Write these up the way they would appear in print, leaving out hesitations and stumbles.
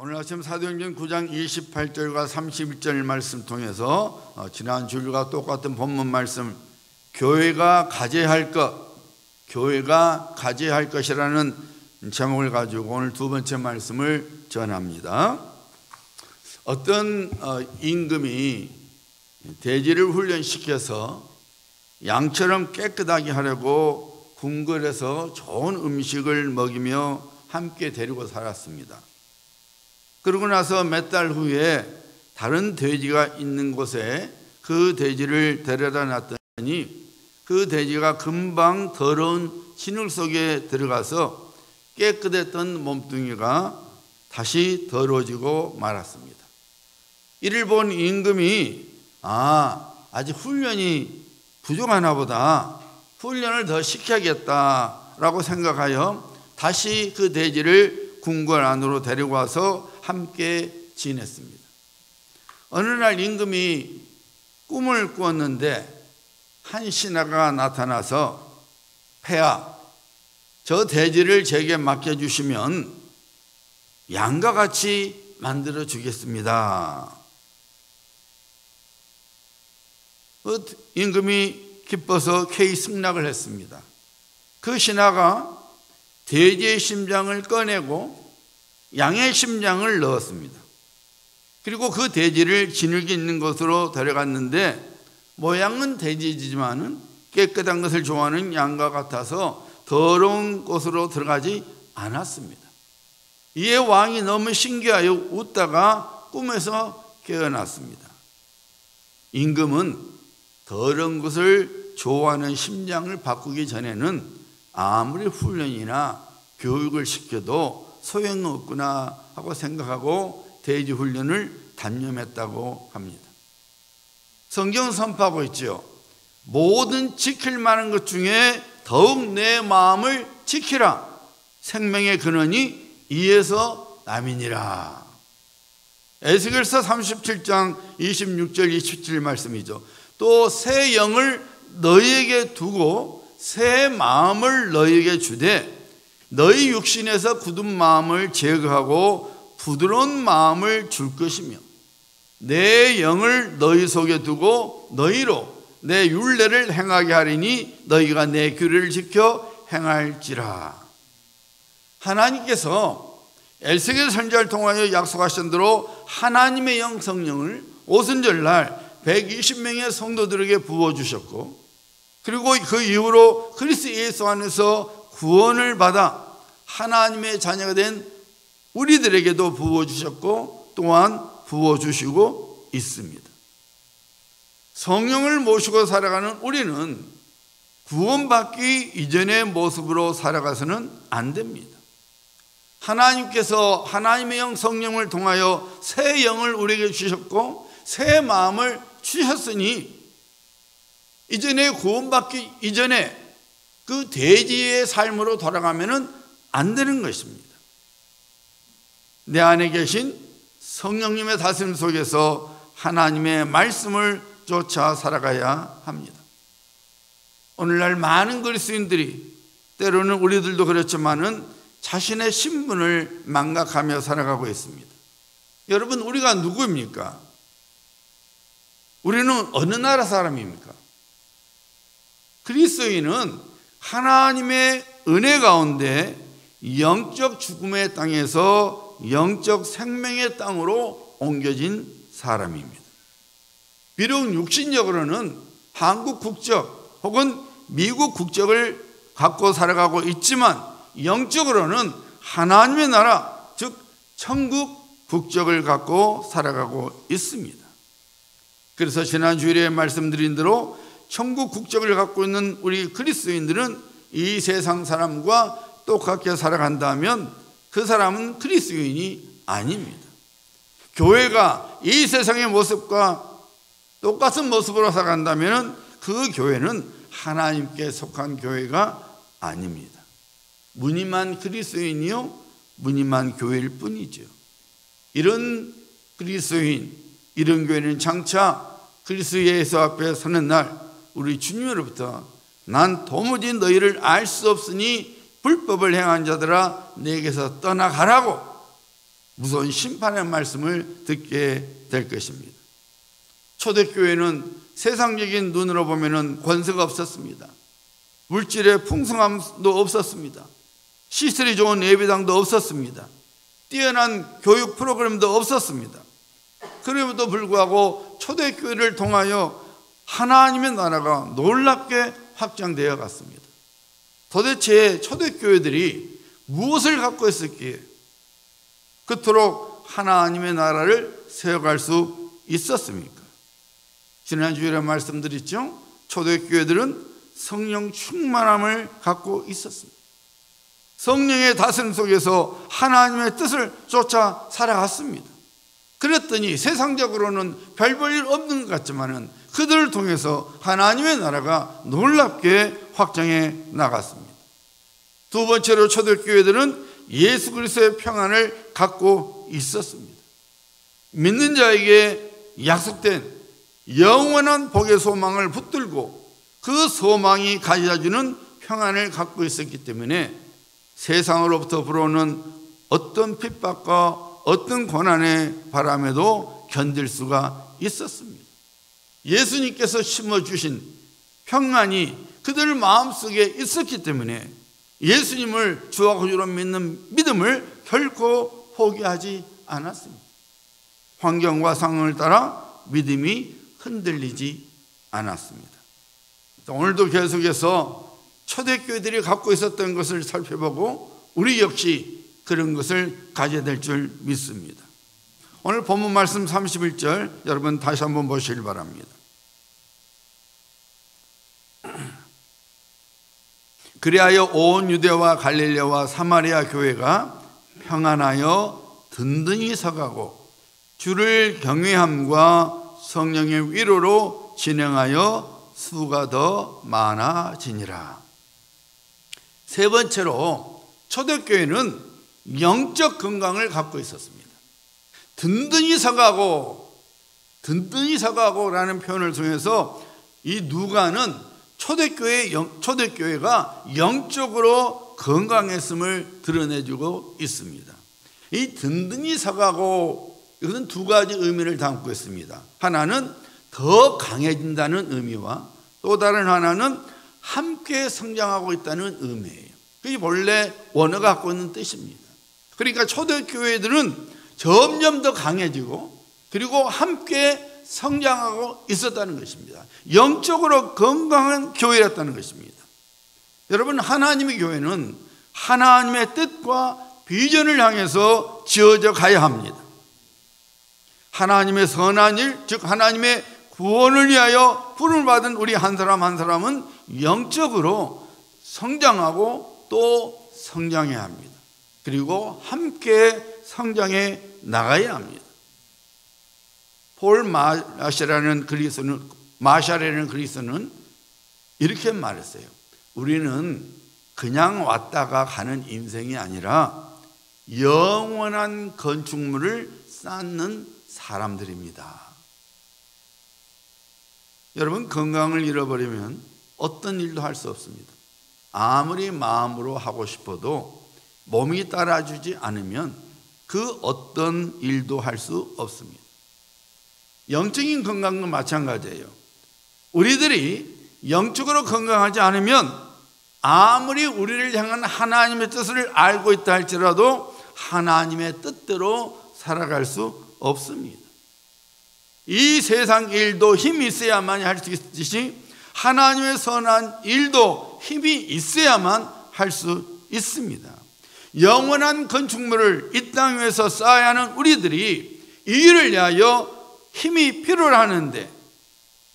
오늘 아침 사도행전 9장 28절과 31절 말씀 통해서 지난 주일과 똑같은 본문 말씀, 교회가 가져야 할 것이라는 제목을 가지고 오늘 두 번째 말씀을 전합니다. 어떤 임금이 돼지를 훈련시켜서 양처럼 깨끗하게 하려고 궁궐에서 좋은 음식을 먹이며 함께 데리고 살았습니다. 그러고 나서 몇 달 후에 다른 돼지가 있는 곳에 그 돼지를 데려다 놨더니 그 돼지가 금방 더러운 진흙 속에 들어가서 깨끗했던 몸뚱이가 다시 더러워지고 말았습니다. 이를 본 임금이 아직 훈련이 부족하나 보다, 훈련을 더 시켜야겠다라고 생각하여 다시 그 돼지를 궁궐 안으로 데리고 와서 함께 지냈습니다. 어느 날 임금이 꿈을 꾸었는데 한 신하가 나타나서 폐하, 저 돼지를 제게 맡겨주시면 양과 같이 만들어 주겠습니다. 임금이 기뻐서 쾌히 승낙을 했습니다. 그 신하가 돼지의 심장을 꺼내고 양의 심장을 넣었습니다. 그리고 그 돼지를 진흙이 있는 곳으로 데려갔는데 모양은 돼지지만은 깨끗한 것을 좋아하는 양과 같아서 더러운 곳으로 들어가지 않았습니다. 이에 왕이 너무 신기하여 웃다가 꿈에서 깨어났습니다. 임금은 더러운 것을 좋아하는 심장을 바꾸기 전에는 아무리 훈련이나 교육을 시켜도 소용없구나 하고 생각하고 돼지 훈련을 단념했다고 합니다. 성경은 선포하고 있죠. 모든 지킬 만한 것 중에 더욱 내 마음을 지키라. 생명의 근원이 이에서 남이니라. 에스겔서 37장 26절 27절 말씀이죠. 또 새 영을 너희에게 두고 새 마음을 너희에게 주되 너희 육신에서 굳은 마음을 제거하고 부드러운 마음을 줄 것이며 내 영을 너희 속에 두고 너희로 내 율례를 행하게 하리니 너희가 내 규례를 지켜 행할지라. 하나님께서 에스겔 선지자를 통하여 약속하신 대로 하나님의 영 성령을 오순절날 120명의 성도들에게 부어주셨고, 그리고 그 이후로 그리스도 예수 안에서 구원을 받아 하나님의 자녀가 된 우리들에게도 부어주셨고 또한 부어주시고 있습니다. 성령을 모시고 살아가는 우리는 구원받기 이전의 모습으로 살아가서는 안 됩니다. 하나님께서 하나님의 영 성령을 통하여 새 영을 우리에게 주셨고 새 마음을 주셨으니 이전에 구원받기 이전에 그 돼지의 삶으로 돌아가면 안 되는 것입니다. 내 안에 계신 성령님의 다스림 속에서 하나님의 말씀을 쫓아 살아가야 합니다. 오늘날 많은 그리스도인들이, 때로는 우리들도 그렇지만은 자신의 신분을 망각하며 살아가고 있습니다. 여러분, 우리가 누구입니까? 우리는 어느 나라 사람입니까? 그리스도인은 하나님의 은혜 가운데 영적 죽음의 땅에서 영적 생명의 땅으로 옮겨진 사람입니다. 비록 육신적으로는 한국 국적 혹은 미국 국적을 갖고 살아가고 있지만 영적으로는 하나님의 나라, 즉 천국 국적을 갖고 살아가고 있습니다. 그래서 지난 주일에 말씀드린 대로 천국 국적을 갖고 있는 우리 그리스도인들은 이 세상 사람과 똑같게 살아간다면 그 사람은 그리스도인이 아닙니다. 교회가 이 세상의 모습과 똑같은 모습으로 살아간다면 그 교회는 하나님께 속한 교회가 아닙니다. 무늬만 그리스도인이요 무늬만 교회일 뿐이죠. 이런 그리스도인, 이런 교회는 장차 그리스도 예수 앞에 서는 날 우리 주님으로부터 난 도무지 너희를 알 수 없으니 불법을 행한 자들아 내게서 떠나가라고 무서운 심판의 말씀을 듣게 될 것입니다. 초대교회는 세상적인 눈으로 보면 권세가 없었습니다. 물질의 풍성함도 없었습니다. 시설이 좋은 예배당도 없었습니다. 뛰어난 교육 프로그램도 없었습니다. 그럼에도 불구하고 초대교회를 통하여 하나님의 나라가 놀랍게 확장되어 갔습니다. 도대체 초대교회들이 무엇을 갖고 있었기에 그토록 하나님의 나라를 세워갈 수 있었습니까? 지난 주일에 말씀드렸죠. 초대교회들은 성령 충만함을 갖고 있었습니다. 성령의 다스림 속에서 하나님의 뜻을 쫓아 살아갔습니다. 그랬더니 세상적으로는 별 볼 일 없는 것 같지만은 그들을 통해서 하나님의 나라가 놀랍게 확장해 나갔습니다. 두 번째로 초대교회들은 예수 그리스도의 평안을 갖고 있었습니다. 믿는 자에게 약속된 영원한 복의 소망을 붙들고 그 소망이 가져다주는 평안을 갖고 있었기 때문에 세상으로부터 불어오는 어떤 핍박과 어떤 고난의 바람에도 견딜 수가 있었습니다. 예수님께서 심어주신 평안이 그들 마음속에 있었기 때문에 예수님을 주와 구주로 믿는 믿음을 결코 포기하지 않았습니다. 환경과 상황을 따라 믿음이 흔들리지 않았습니다. 오늘도 계속해서 초대교회들이 갖고 있었던 것을 살펴보고 우리 역시 그런 것을 가져야 될 줄 믿습니다. 오늘 본문 말씀 31절 여러분 다시 한번 보시길 바랍니다. 그리하여 온 유대와 갈릴레와 사마리아 교회가 평안하여 든든히 서가고 주를 경외함과 성령의 위로로 진행하여 수가 더 많아지니라. 세 번째로 초대교회는 영적 건강을 갖고 있었습니다. 든든히 서가고라는 표현을 통해서 이 누가는 초대교회가 영적으로 건강했음을 드러내주고 있습니다. 이 든든히 서가고 이것은 두 가지 의미를 담고 있습니다. 하나는 더 강해진다는 의미와 또 다른 하나는 함께 성장하고 있다는 의미예요. 그게 본래 원어가 갖고 있는 뜻입니다. 그러니까 초대교회들은 점점 더 강해지고 그리고 함께 성장하고 있었다는 것입니다. 영적으로 건강한 교회였다는 것입니다. 여러분, 하나님의 교회는 하나님의 뜻과 비전을 향해서 지어져 가야 합니다. 하나님의 선한 일, 즉 하나님의 구원을 위하여 부름을 받은 우리 한 사람 한 사람은 영적으로 성장하고 또 성장해야 합니다. 그리고 함께 성장해 나가야 합니다. 폴 마샬이라는 그리스도는 이렇게 말했어요. 우리는 그냥 왔다가 가는 인생이 아니라 영원한 건축물을 쌓는 사람들입니다. 여러분, 건강을 잃어버리면 어떤 일도 할 수 없습니다. 아무리 마음으로 하고 싶어도 몸이 따라주지 않으면 그 어떤 일도 할 수 없습니다. 영적인 건강도 마찬가지예요. 우리들이 영적으로 건강하지 않으면 아무리 우리를 향한 하나님의 뜻을 알고 있다 할지라도 하나님의 뜻대로 살아갈 수 없습니다. 이 세상 일도 힘이 있어야만 할 수 있듯이 하나님의 선한 일도 힘이 있어야만 할 수 있습니다. 영원한 건축물을 이 땅 위에서 쌓아야 하는 우리들이 이 일을 위하여 힘이 필요하는데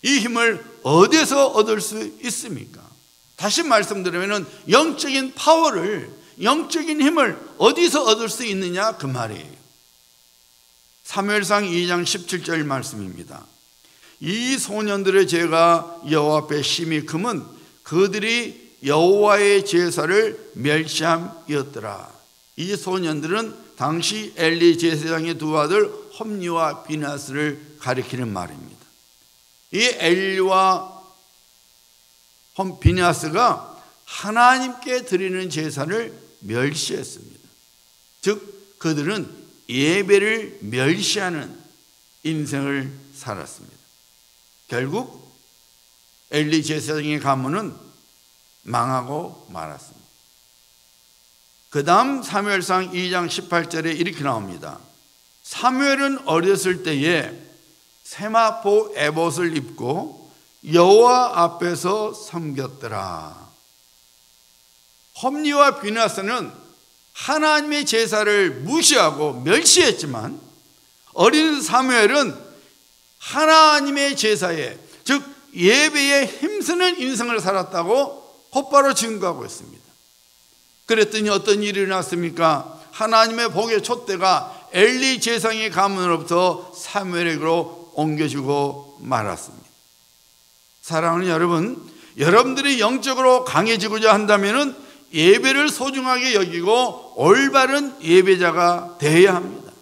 이 힘을 어디서 얻을 수 있습니까? 다시 말씀드리면 영적인 파워를, 영적인 힘을 어디서 얻을 수 있느냐 그 말이에요. 사무엘상 2장 17절 말씀입니다. 이 소년들의 죄가 여호와 앞에 심히 금은 그들이 여호와의 제사를 멸시함이었더라. 이 소년들은 당시 엘리 제사장의 두 아들 홈니와 비나스를 가리키는 말입니다. 이 엘리와 비나스가 하나님께 드리는 제사를 멸시했습니다. 즉 그들은 예배를 멸시하는 인생을 살았습니다. 결국 엘리 제사장의 가문은 망하고 말았습니다. 그 다음 사무엘상 2장 18절에 이렇게 나옵니다. 사무엘은 어렸을 때에 세마포 에봇을 입고 여호와 앞에서 섬겼더라. 홈리와 비나스는 하나님의 제사를 무시하고 멸시했지만 어린 사무엘은 하나님의 제사에, 즉 예배에 힘쓰는 인생을 살았다고 곧바로 증거하고 있습니다. 그랬더니 어떤 일이 일어났습니까? 하나님의 복의 촛대가 엘리 제사장의 가문으로부터 사무엘에게로 옮겨지고 말았습니다. 사랑하는 여러분, 여러분들이 영적으로 강해지고자 한다면 예배를 소중하게 여기고 올바른 예배자가 되어야 합니다.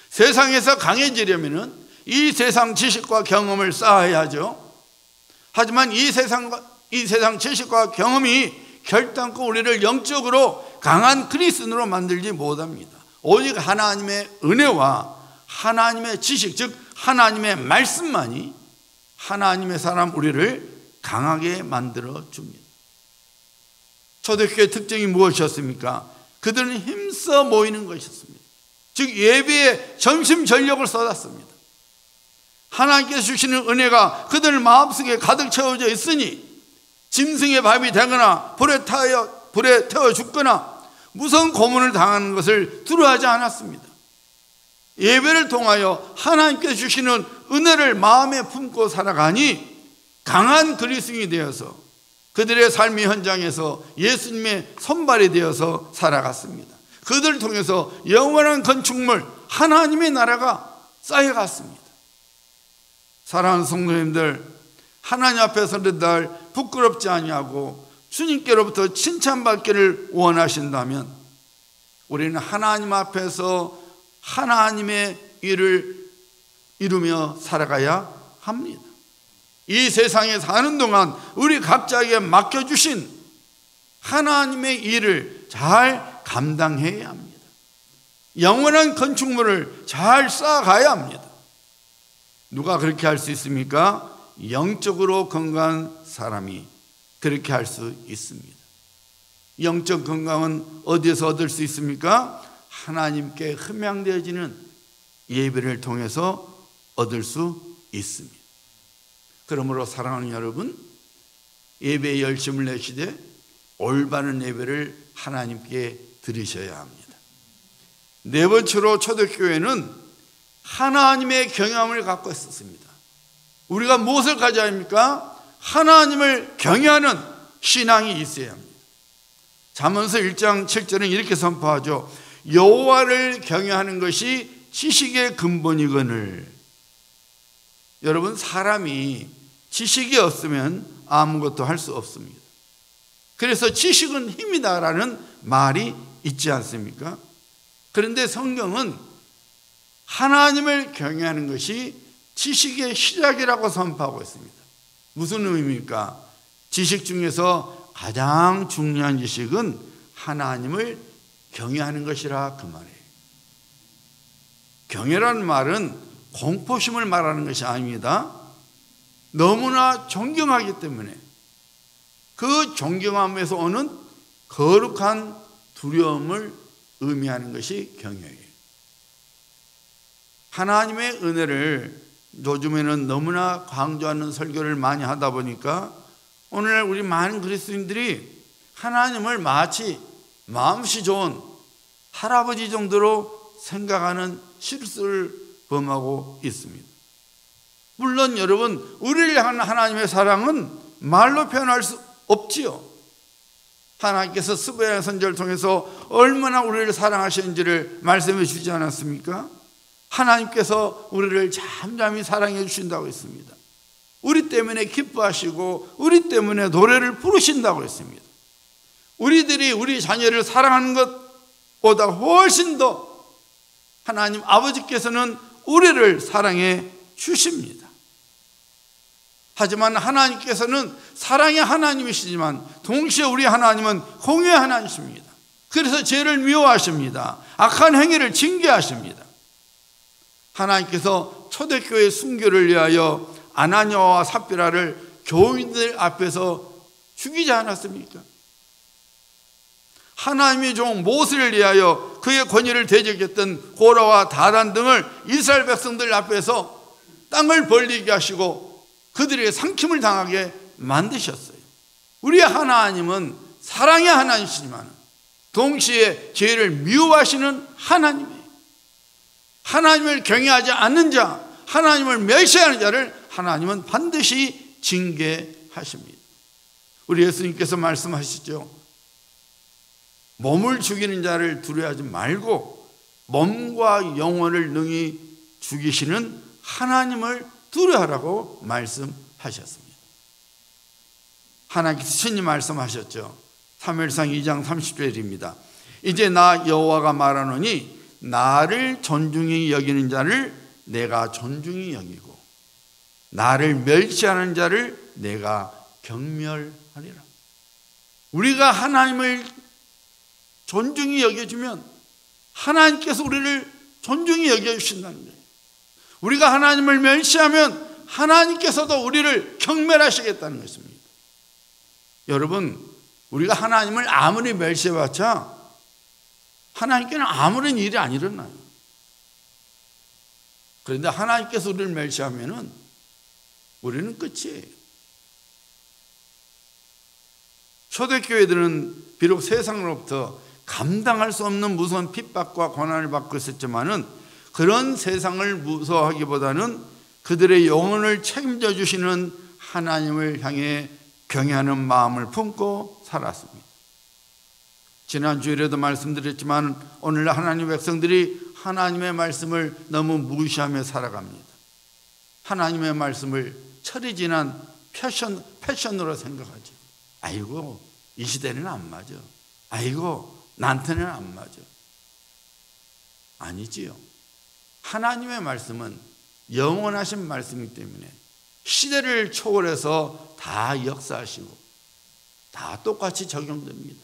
세상에서 강해지려면 이 세상 지식과 경험을 쌓아야죠. 하지만 이 세상 지식과 경험이 결단코 우리를 영적으로 강한 그리스도인으로 만들지 못합니다. 오직 하나님의 은혜와 하나님의 지식, 즉 하나님의 말씀만이 하나님의 사람 우리를 강하게 만들어 줍니다. 초대교회의 특징이 무엇이었습니까? 그들은 힘써 모이는 것이었습니다. 즉 예배에 전심 전력을 쏟았습니다. 하나님께서 주시는 은혜가 그들 마음속에 가득 채워져 있으니 짐승의 밥이 되거나 불에 태워 죽거나 무서운 고문을 당하는 것을 두려워하지 않았습니다. 예배를 통하여 하나님께서 주시는 은혜를 마음에 품고 살아가니 강한 그리스도인이 되어서 그들의 삶의 현장에서 예수님의 손발이 되어서 살아갔습니다. 그들을 통해서 영원한 건축물 하나님의 나라가 쌓여갔습니다. 사랑하는 성도님들, 하나님 앞에 서는 날 부끄럽지 아니하고 주님께로부터 칭찬받기를 원하신다면 우리는 하나님 앞에서 하나님의 일을 이루며 살아가야 합니다. 이 세상에 사는 동안 우리 각자에게 맡겨주신 하나님의 일을 잘 감당해야 합니다. 영원한 건축물을 잘 쌓아가야 합니다. 누가 그렇게 할 수 있습니까? 영적으로 건강한 사람이 그렇게 할 수 있습니다. 영적 건강은 어디에서 얻을 수 있습니까? 하나님께 흠양되어지는 예배를 통해서 얻을 수 있습니다. 그러므로 사랑하는 여러분, 예배에 열심을 내시되 올바른 예배를 하나님께 드리셔야 합니다. 네 번째로 초대교회는 하나님의 경외함을 갖고 있었습니다. 우리가 무엇을 가져야 합니까? 하나님을 경외하는 신앙이 있어야 합니다. 잠언서 1장 7절은 이렇게 선포하죠. 여호와를 경외하는 것이 지식의 근본이거늘. 여러분, 사람이 지식이 없으면 아무것도 할 수 없습니다. 그래서 지식은 힘이다라는 말이 있지 않습니까? 그런데 성경은 하나님을 경외하는 것이 지식의 시작이라고 선포하고 있습니다. 무슨 의미입니까? 지식 중에서 가장 중요한 지식은 하나님을 경외하는 것이라 그 말이에요. 경외라는 말은 공포심을 말하는 것이 아닙니다. 너무나 존경하기 때문에 그 존경함에서 오는 거룩한 두려움을 의미하는 것이 경외예요. 하나님의 은혜를 요즘에는 너무나 강조하는 설교를 많이 하다 보니까 오늘날 우리 많은 그리스도인들이 하나님을 마치 마음씨 좋은 할아버지 정도로 생각하는 실수를 범하고 있습니다. 물론 여러분, 우리를 향한 하나님의 사랑은 말로 표현할 수 없지요. 하나님께서 스바야 선지자를 통해서 얼마나 우리를 사랑하시는지를 말씀해 주지 않았습니까? 하나님께서 우리를 잠잠히 사랑해 주신다고 했습니다. 우리 때문에 기뻐하시고 우리 때문에 노래를 부르신다고 했습니다. 우리들이 우리 자녀를 사랑하는 것보다 훨씬 더 하나님 아버지께서는 우리를 사랑해 주십니다. 하지만 하나님께서는 사랑의 하나님이시지만 동시에 우리 하나님은 공의의 하나님이십니다. 그래서 죄를 미워하십니다. 악한 행위를 징계하십니다. 하나님께서 초대교회 순교를 위하여 아나니아와 삽비라를 교인들 앞에서 죽이지 않았습니까? 하나님의 종 모세를 위하여 그의 권위를 대적했던 고라와 다단 등을 이스라엘 백성들 앞에서 땅을 벌리게 하시고 그들에게 상침을 당하게 만드셨어요. 우리의 하나님은 사랑의 하나님이시지만 동시에 죄를 미워하시는 하나님이에요. 하나님을 경외하지 않는 자, 하나님을 멸시하는 자를 하나님은 반드시 징계하십니다. 우리 예수님께서 말씀하시죠. 몸을 죽이는 자를 두려워하지 말고 몸과 영혼을 능히 죽이시는 하나님을 두려워하라고 말씀하셨습니다. 하나님께서 친히 말씀하셨죠. 사무엘상 2장 30절입니다. 이제 나 여호와가 말하노니 나를 존중히 여기는 자를 내가 존중히 여기고 나를 멸시하는 자를 내가 경멸하리라. 우리가 하나님을 존중히 여겨주면 하나님께서 우리를 존중히 여겨주신다는 거예요. 우리가 하나님을 멸시하면 하나님께서도 우리를 경멸하시겠다는 것입니다. 여러분, 우리가 하나님을 아무리 멸시해봤자 하나님께는 아무런 일이 안 일어나요. 그런데 하나님께서 우리를 멸시하면은 우리는 끝이에요. 초대교회들은 비록 세상으로부터 감당할 수 없는 무서운 핍박과 고난을 받고 있었지만은 그런 세상을 무서워하기보다는 그들의 영혼을 책임져 주시는 하나님을 향해 경외하는 마음을 품고 살았습니다. 지난 주일에도 말씀드렸지만 오늘날 하나님 백성들이 하나님의 말씀을 너무 무시하며 살아갑니다. 하나님의 말씀을 철이 지난 패션으로 생각하죠. 아이고, 이 시대는 안 맞아. 아이고, 나한테는 안 맞아. 아니지요. 하나님의 말씀은 영원하신 말씀이기 때문에 시대를 초월해서 다 역사하시고 다 똑같이 적용됩니다.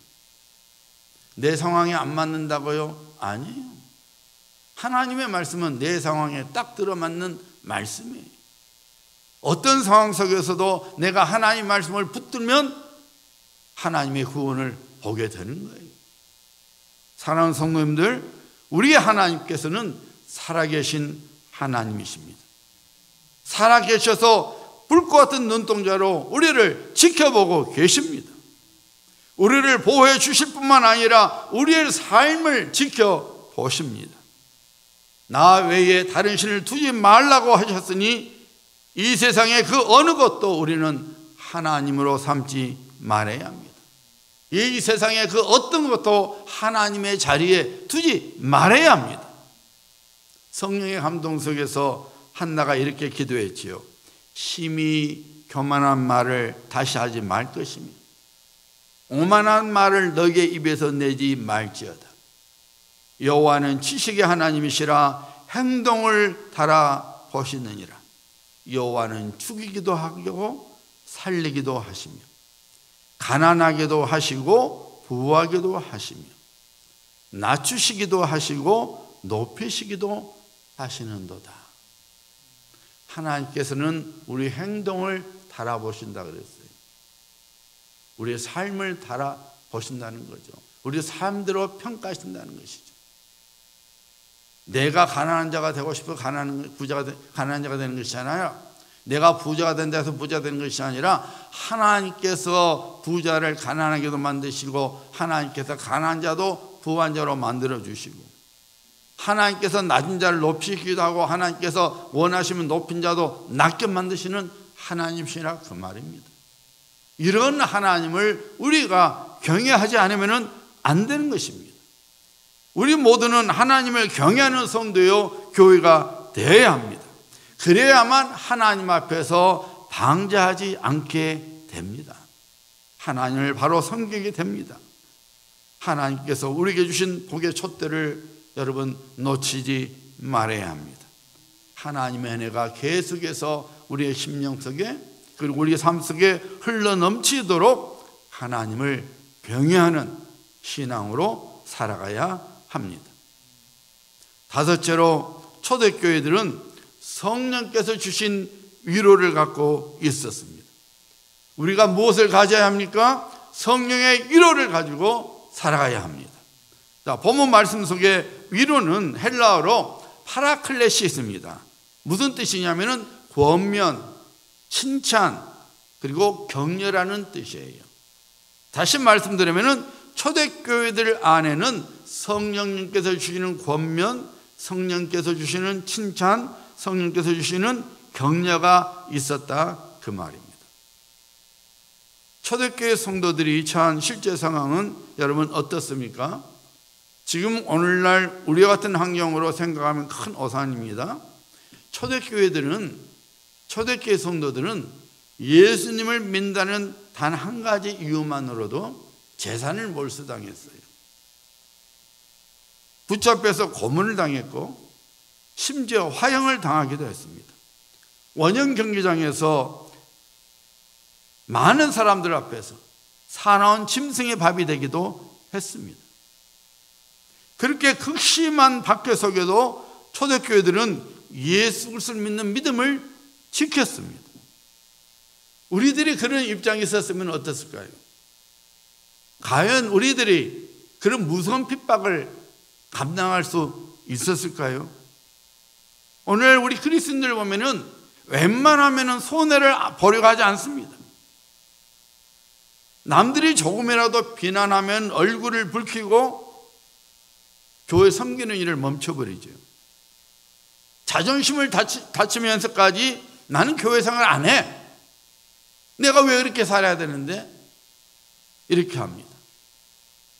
내 상황에 안 맞는다고요? 아니에요. 하나님의 말씀은 내 상황에 딱 들어맞는 말씀이에요. 어떤 상황 속에서도 내가 하나님 말씀을 붙들면 하나님의 구원을 보게 되는 거예요. 사랑하는 성도님들, 우리의 하나님께서는 살아계신 하나님이십니다. 살아계셔서 불꽃 같은 눈동자로 우리를 지켜보고 계십니다. 우리를 보호해 주실 뿐만 아니라 우리의 삶을 지켜보십니다. 나 외에 다른 신을 두지 말라고 하셨으니 이 세상의 그 어느 것도 우리는 하나님으로 삼지 말아야 합니다. 이 세상의 그 어떤 것도 하나님의 자리에 두지 말아야 합니다. 성령의 감동 속에서 한나가 이렇게 기도했지요. 심히 교만한 말을 다시 하지 말 것이며 오만한 말을 너희의 입에서 내지 말지어다. 여호와는 지식의 하나님이시라 행동을 달아보시느니라. 여호와는 죽이기도 하고 살리기도 하시며 가난하게도 하시고 부하게도 하시며 낮추시기도 하시고 높이시기도 하시는도다. 하나님께서는 우리 행동을 달아보신다 그랬어요. 우리의 삶을 달아보신다는 거죠. 우리 삶대로 평가하신다는 것이죠. 내가 가난한 자가 되고 싶어 가난한 자가 되는 것이잖아요. 내가 부자가 된다 해서 부자 되는 것이 아니라 하나님께서 부자를 가난하게도 만드시고 하나님께서 가난한 자도 부한 자로 만들어 주시고 하나님께서 낮은 자를 높이시기도 하고 하나님께서 원하시면 높인 자도 낮게 만드시는 하나님이시라 그 말입니다. 이런 하나님을 우리가 경외하지 않으면 안 되는 것입니다. 우리 모두는 하나님을 경외하는 성도요 교회가 되어야 합니다. 그래야만 하나님 앞에서 방자하지 않게 됩니다. 하나님을 바로 섬기게 됩니다. 하나님께서 우리에게 주신 복의 촛대를 여러분 놓치지 말아야 합니다. 하나님의 은혜가 계속해서 우리의 심령 속에 그리고 우리의 삶 속에 흘러넘치도록 하나님을 경외하는 신앙으로 살아가야 합니다. 다섯째로 초대교회들은 성령께서 주신 위로를 갖고 있었습니다. 우리가 무엇을 가져야 합니까? 성령의 위로를 가지고 살아가야 합니다. 자, 본문 말씀 속에 위로는 헬라어로 파라클레시스입니다. 무슨 뜻이냐면은 권면, 칭찬, 그리고 격려라는 뜻이에요. 다시 말씀드리면은 초대교회들 안에는 성령님께서 주시는 권면, 성령께서 주시는 칭찬, 성령께서 주시는 격려가 있었다 그 말입니다. 초대교회 성도들이 처한 실제 상황은 여러분 어떻습니까? 지금 오늘날 우리 같은 환경으로 생각하면 큰 오산입니다. 초대교회 성도들은 예수님을 믿는다는 단 한 가지 이유만으로도 재산을 몰수당했어요. 붙잡혀서 고문을 당했고 심지어 화형을 당하기도 했습니다. 원형 경기장에서 많은 사람들 앞에서 사나운 짐승의 밥이 되기도 했습니다. 그렇게 극심한 박해 속에도 초대교회들은 예수 그리스도를 믿는 믿음을 지켰습니다. 우리들이 그런 입장에 있었으면 어땠을까요? 과연 우리들이 그런 무서운 핍박을 감당할 수 있었을까요? 오늘 우리 그리스도인들 보면은 웬만하면은 손해를 보려고 하지 않습니다. 남들이 조금이라도 비난하면 얼굴을 붉히고 교회 섬기는 일을 멈춰버리죠. 자존심을 다치면서까지 나는 교회 생활 안 해. 내가 왜 그렇게 살아야 되는데? 이렇게 합니다.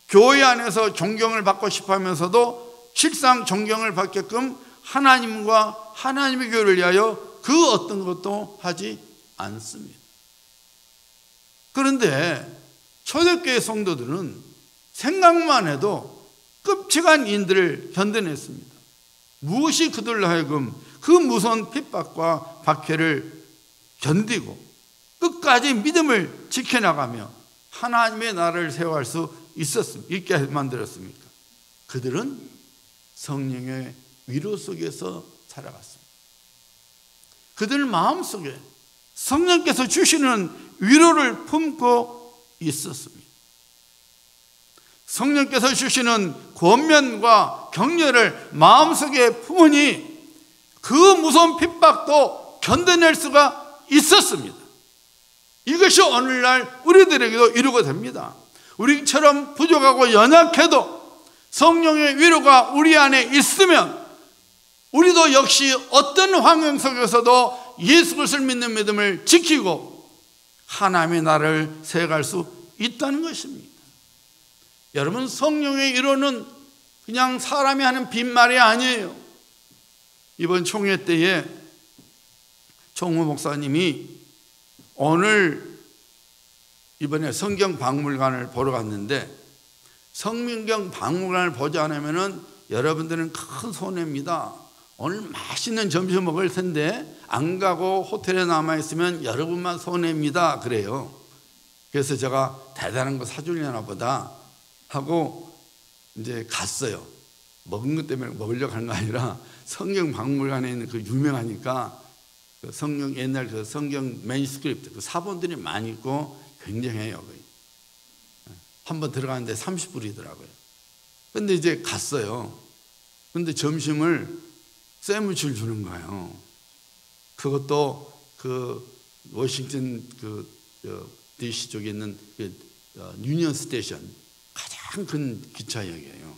교회 안에서 존경을 받고 싶어 하면서도 실상 존경을 받게끔 하나님과 하나님의 교회를 위하여 그 어떤 것도 하지 않습니다. 그런데 초대교회 성도들은 생각만 해도 끔찍한 인들을 견뎌냈습니다. 무엇이 그들로 하여금 그 무서운 핍박과 박해를 견디고 끝까지 믿음을 지켜나가며 하나님의 나라를 세워갈 수 있게 만들었습니까? 그들은 성령의 위로 속에서 살아갔습니다. 그들 마음속에 성령께서 주시는 위로를 품고 있었습니다. 성령께서 주시는 권면과 격려를 마음속에 품으니 그 무서운 핍박도 견뎌낼 수가 있었습니다. 이것이 오늘날 우리들에게도 이루게 됩니다. 우리처럼 부족하고 연약해도 성령의 위로가 우리 안에 있으면 우리도 역시 어떤 환경 속에서도 예수 그리스도를 믿는 믿음을 지키고 하나님의 나라를 세워갈 수 있다는 것입니다. 여러분, 성령의 위로는 그냥 사람이 하는 빈말이 아니에요. 이번 총회 때에 총무 목사님이 오늘 이번에 성경 박물관을 보러 갔는데 성경 박물관을 보지 않으면 여러분들은 큰 손해입니다. 오늘 맛있는 점심 먹을 텐데 안 가고 호텔에 남아있으면 여러분만 손해입니다. 그래요. 그래서 제가 대단한 거 사주려나 보다 하고 이제 갔어요. 먹은 것 때문에 먹으려고 하는 거 아니라 성경 박물관에 있는 그 유명하니까 그 성경 옛날 그 성경 매니스크립트 그 사본들이 많이 있고 굉장해요. 한번 들어가는데 30불이더라고요. 근데 이제 갔어요. 근데 점심을 샌드위치를 주는 거예요. 그것도 그 워싱턴 DC 쪽에 있는 유니언 스테이션 가장 큰 기차역이에요.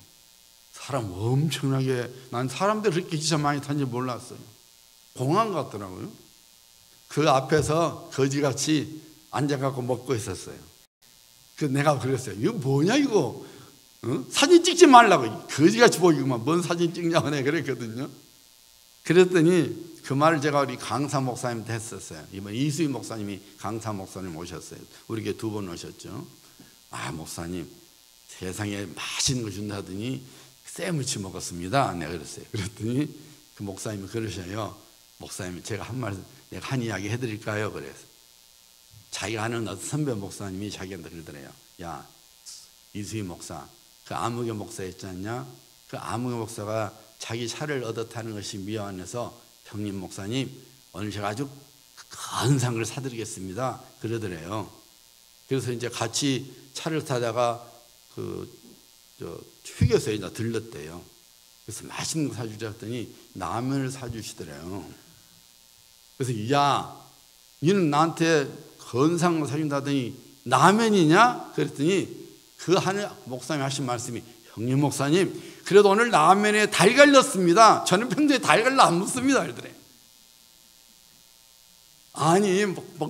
사람 엄청나게, 난 사람들 그렇게 기차 많이 탄지 몰랐어요. 공항 같더라고요. 그 앞에서 거지같이 앉아갖고 먹고 있었어요. 그 내가 그랬어요. 이거 뭐냐 이거? 사진 찍지 말라고. 거지같이 보이구만. 뭔 사진 찍냐고 내가 그랬거든요. 그랬더니 그 말을 제가 우리 강사 목사님한테 했었어요. 이번 이수희 목사님이 강사 목사님 오셨어요. 우리 교회 2번 오셨죠. 아, 목사님 세상에 맛있는 거 준다더니 샌드위치 먹었습니다. 내가 그랬어요. 그랬더니 그 목사님이 그러셔요. 목사님 제가 한 말, 내가 한 이야기 해드릴까요? 그래서 자기가 아는 어떤 선배 목사님이 자기한테 그러더래요. 야, 이수희 목사, 그 아무개 목사 있지 않냐? 그 아무개 목사가 자기 차를 얻어 타는 것이 미안해서 형님 목사님 오늘 제가 아주 큰 상을 사드리겠습니다 그러더래요. 그래서 이제 같이 차를 타다가 휴게소에 이제 들렀대요. 그래서 맛있는 거 사주자 했더니 라면을 사주시더래요. 그래서 야, 너는 나한테 건상을 사준다 하더니 라면이냐? 그랬더니 그 한 목사님이 하신 말씀이 형님 목사님 그래도 오늘 라면에 달걀 넣습니다. 저는 평소에 달걀 안 묻습니다 그러더래. 아니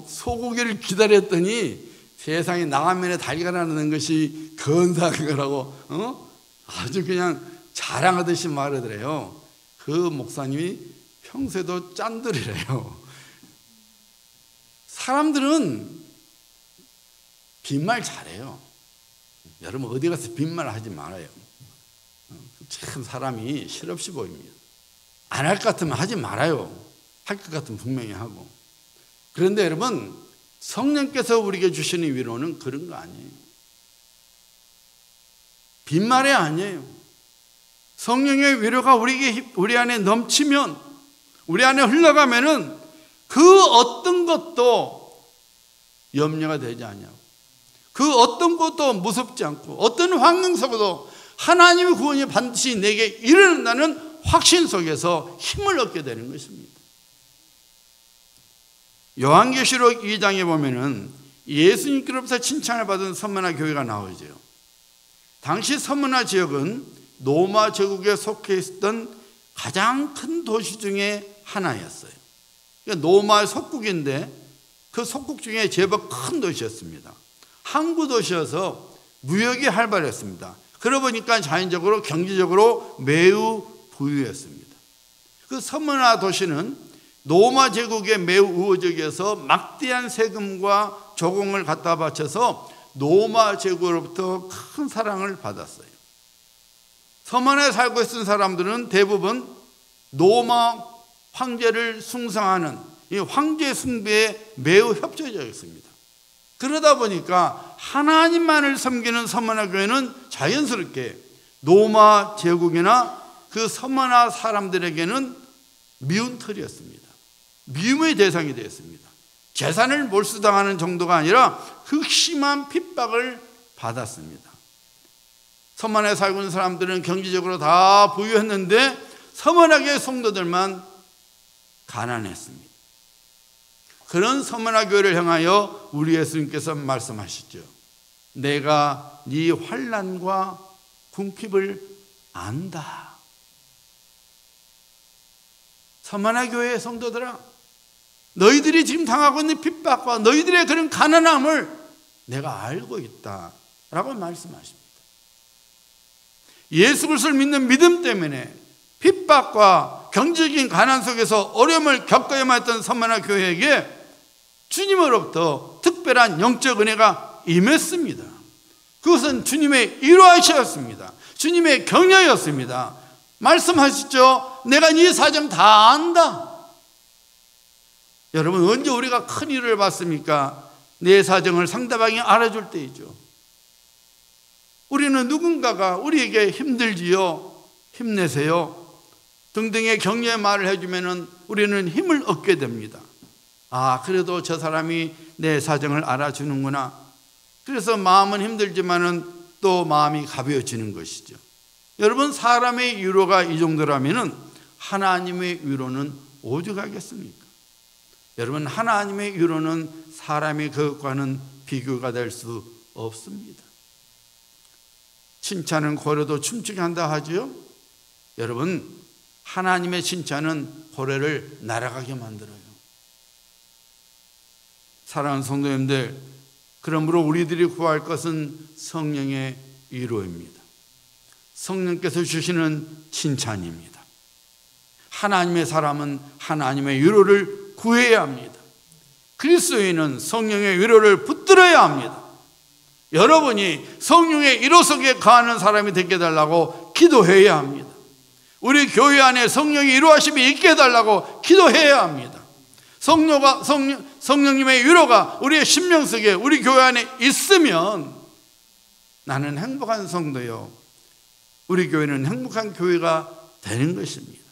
소고기를 기다렸더니 세상에 라면에 달걀 넣는 것이 건상인 거라고 아주 그냥 자랑하듯이 말하더래요. 그 목사님이 평소에도 짠돌이래요. 사람들은 빈말 잘해요. 여러분 어디 가서 빈말 하지 말아요. 참 사람이 실없이 보입니다. 안 할 것 같으면 하지 말아요. 할 것 같으면 분명히 하고. 그런데 여러분 성령께서 우리에게 주시는 위로는 그런 거 아니에요. 빈말이 아니에요. 성령의 위로가 우리 안에 넘치면, 우리 안에 흘러가면은 그 어떤 것도 염려가 되지 않냐고. 그 어떤 것도 무섭지 않고 어떤 환경 속에도 하나님의 구원이 반드시 내게 이르는다는 확신 속에서 힘을 얻게 되는 것입니다. 요한계시록 2장에 보면은 예수님께로부터 칭찬을 받은 서머나 교회가 나오죠. 당시 서머나 지역은 로마 제국에 속해 있었던 가장 큰 도시 중에 하나였어요. 그러니까 로마의 속국인데 그 속국 중에 제법 큰 도시였습니다. 항구 도시여서 무역이 활발했습니다. 그러다 보니까 자연적으로 경제적으로 매우 부유했습니다. 그 서머나 도시는 로마 제국에 매우 우호적이어서 막대한 세금과 조공을 갖다 바쳐서 로마 제국으로부터 큰 사랑을 받았어요. 서머나에 살고 있던 사람들은 대부분 로마 황제를 숭상하는 이 황제 숭배에 매우 협조적이었습니다. 그러다 보니까 하나님만을 섬기는 서머나 교회는 자연스럽게 로마 제국이나 그 서머나 사람들에게는 미운 털이었습니다. 미움의 대상이 되었습니다. 재산을 몰수당하는 정도가 아니라 극심한 핍박을 받았습니다. 서머나에 살고 있는 사람들은 경제적으로 다 부유했는데 서머나 교회 성도들만 가난했습니다. 그런 서머나 교회를 향하여 우리 예수님께서 말씀하시죠. 내가 네 환난과 궁핍을 안다. 서머나 교회의 성도들아, 너희들이 지금 당하고 있는 핍박과 너희들의 그런 가난함을 내가 알고 있다 라고 말씀하십니다. 예수 그리스도를 믿는 믿음 때문에 핍박과 경제적인 가난 속에서 어려움을 겪어야만 했던 서머나 교회에게 주님으로부터 특별한 영적 은혜가 임했습니다. 그것은 주님의 일화이셨습니다. 주님의 격려였습니다. 말씀하시죠. 내가 네 사정 다 안다. 여러분 언제 우리가 큰 일을 받습니까? 내 사정을 상대방이 알아줄 때이죠. 우리는 누군가가 우리에게 힘들지요, 힘내세요 등등의 격려의 말을 해주면 우리는 힘을 얻게 됩니다. 아, 그래도 저 사람이 내 사정을 알아주는구나. 그래서 마음은 힘들지만은 또 마음이 가벼워지는 것이죠. 여러분 사람의 위로가 이 정도라면은 하나님의 위로는 오죽하겠습니까? 여러분 하나님의 위로는 사람의 그것과는 비교가 될 수 없습니다. 칭찬은 고래도 춤추게 한다 하죠. 여러분 하나님의 칭찬은 고래를 날아가게 만들어요. 사랑하는 성도님들, 그러므로 우리들이 구할 것은 성령의 위로입니다. 성령께서 주시는 칭찬입니다. 하나님의 사람은 하나님의 위로를 구해야 합니다. 그리스도인은 성령의 위로를 붙들어야 합니다. 여러분이 성령의 위로 속에 거하는 사람이 되게 해달라고 기도해야 합니다. 우리 교회 안에 성령의 위로하심이 있게 해달라고 기도해야 합니다. 성령님의 위로가 우리의 심령 속에 우리 교회 안에 있으면 나는 행복한 성도요, 우리 교회는 행복한 교회가 되는 것입니다.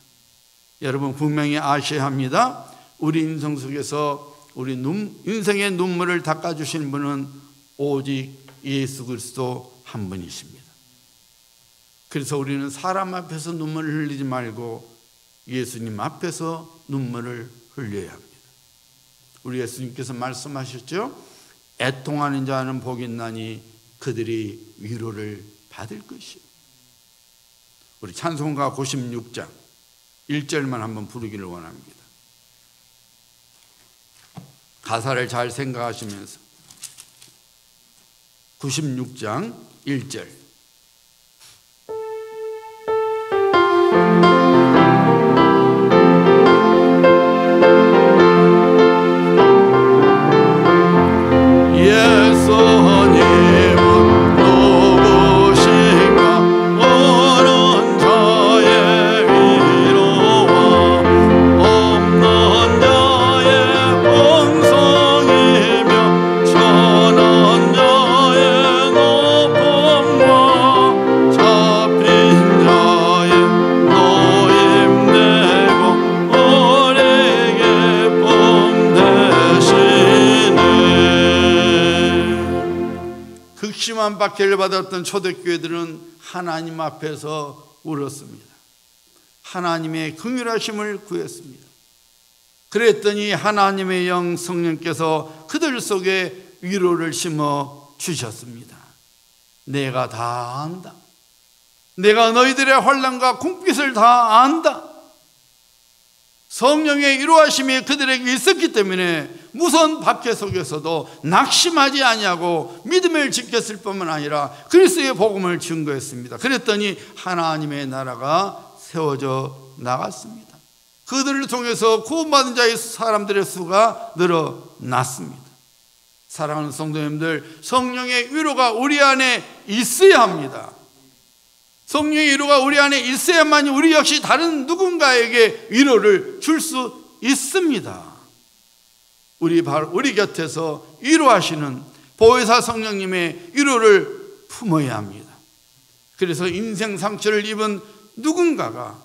여러분 분명히 아셔야 합니다. 우리 인생 속에서 우리 인생의 눈물을 닦아주시는 분은 오직 예수 그리스도 한 분이십니다. 그래서 우리는 사람 앞에서 눈물을 흘리지 말고 예수님 앞에서 눈물을 흘려야 합니다. 우리 예수님께서 말씀하셨죠? 애통하는 자는 복이 있나니 그들이 위로를 받을 것이요. 우리 찬송가 96장 1절만 한번 부르기를 원합니다. 가사를 잘 생각하시면서 96장 1절 극심한 박해를 받았던 초대교회들은 하나님 앞에서 울었습니다. 하나님의 긍휼하심을 구했습니다. 그랬더니 하나님의 영 성령께서 그들 속에 위로를 심어 주셨습니다. 내가 다 안다. 내가 너희들의 환난과 궁핍을 다 안다. 성령의 위로하심이 그들에게 있었기 때문에 무서운 박해 속에서도 낙심하지 아니하고 믿음을 지켰을 뿐만 아니라 그리스도의 복음을 증거했습니다. 그랬더니 하나님의 나라가 세워져 나갔습니다. 그들을 통해서 구원받은 자의 사람들의 수가 늘어났습니다. 사랑하는 성도님들, 성령의 위로가 우리 안에 있어야 합니다. 성령의 위로가 우리 안에 있어야만 우리 역시 다른 누군가에게 위로를 줄 수 있습니다. 우리 곁에서 위로하시는 보혜사 성령님의 위로를 품어야 합니다. 그래서 인생 상처를 입은 누군가가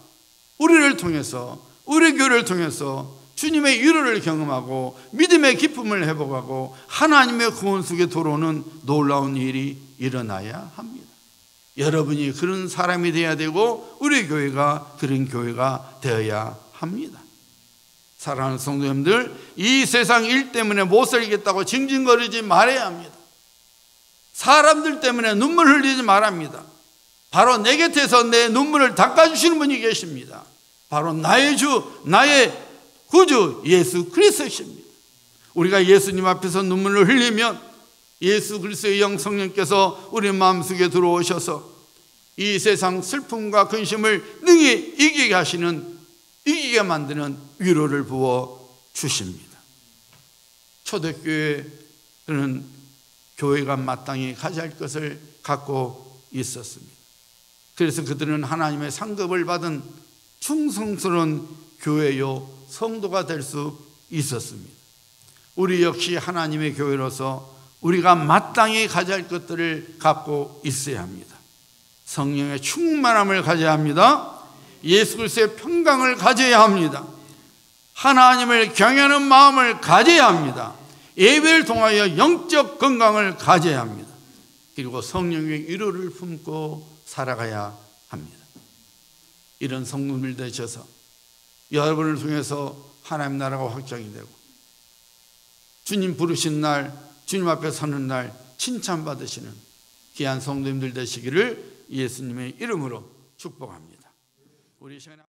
우리를 통해서, 우리 교회를 통해서 주님의 위로를 경험하고 믿음의 기쁨을 회복하고 하나님의 구원 속에 들어오는 놀라운 일이 일어나야 합니다. 여러분이 그런 사람이 되어야 되고 우리 교회가 그런 교회가 되어야 합니다. 사랑하는 성도님들, 이 세상 일 때문에 못 살겠다고 징징거리지 말아야 합니다. 사람들 때문에 눈물 흘리지 말합니다. 바로 내 곁에서 내 눈물을 닦아주시는 분이 계십니다. 바로 나의 주, 나의 구주 예수 그리스도십니다. 우리가 예수님 앞에서 눈물을 흘리면 예수 그리스도의 영 성령께서 우리 마음속에 들어오셔서 이 세상 슬픔과 근심을 능히 이기게 만드는 위로를 부어 주십니다. 초대교회는 교회가 마땅히 가져야 할 것을 갖고 있었습니다. 그래서 그들은 하나님의 상급을 받은 충성스러운 교회요 성도가 될 수 있었습니다. 우리 역시 하나님의 교회로서 우리가 마땅히 가져야 할 것들을 갖고 있어야 합니다. 성령의 충만함을 가져야 합니다. 예수 그리스도의 평강을 가져야 합니다. 하나님을 경외하는 마음을 가져야 합니다. 예배를 통하여 영적 건강을 가져야 합니다. 그리고 성령의 위로를 품고 살아가야 합니다. 이런 성도들 되셔서 여러분을 통해서 하나님 나라가 확장이 되고 주님 부르신 날, 주님 앞에 서는 날 칭찬받으시는 귀한 성도님들 되시기를 예수님의 이름으로 축복합니다. 우리 시간에